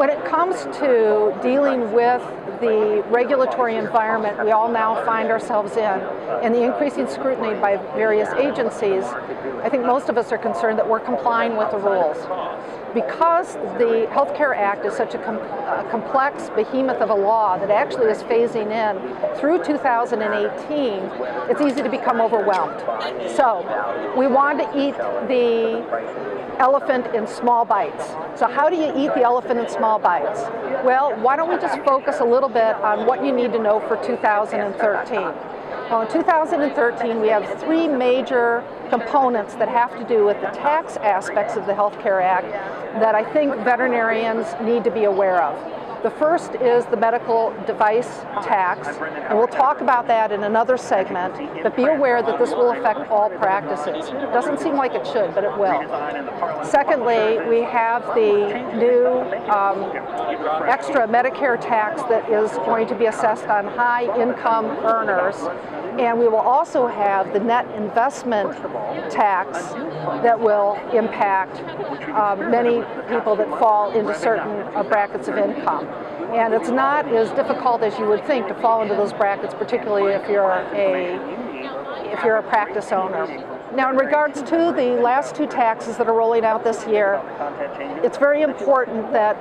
When it comes to dealing with the regulatory environment we all now find ourselves in and the increasing scrutiny by various agencies, I think most of us are concerned that we're complying with the rules. Because the Health Care Act is such a complex behemoth of a law that actually is phasing in through 2018, it's easy to become overwhelmed. So we want to eat the elephant in small bites. So how do you eat the elephant in small bites? Well, why don't we just focus a little bit on what you need to know for 2013. Well, in 2013, we have three major components that have to do with the tax aspects of the Health Care Act that I think veterinarians need to be aware of. The first is the medical device tax, and we'll talk about that in another segment, but be aware that this will affect all practices. It doesn't seem like it should, but it will. Secondly, we have the new extra Medicare tax that is going to be assessed on high-income earners, and we will also have the net investment tax that will impact many people that fall into certain brackets of income. And it's not as difficult as you would think to fall into those brackets, particularly if you're a practice owner. Now, in regards to the last two taxes that are rolling out this year, it's very important that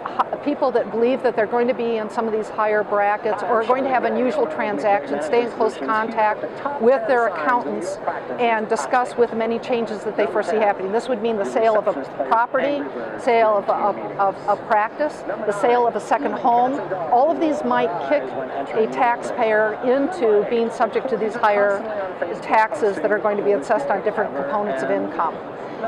people that believe that they're going to be in some of these higher brackets or are going to have unusual transactions stay in close contact with their accountants and discuss with them any changes that they foresee happening. This would mean the sale of a property, sale of a practice, the sale of a second home. All of these might kick a taxpayer into being subject to these higher taxes that are going to be assessed on different components of income.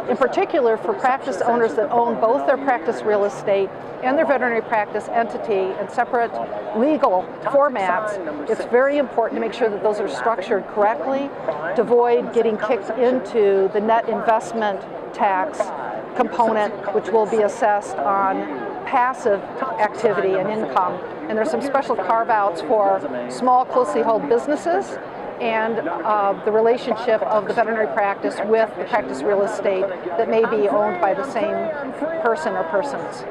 In particular, for practice owners that own both their practice real estate and their veterinary practice entity in separate legal formats, it's very important to make sure that those are structured correctly to avoid getting kicked into the net investment tax component, which will be assessed on passive activity and income. And there's some special carve-outs for small, closely held businesses and the relationship of the veterinary practice with the practice real estate that may be owned by the same person or persons.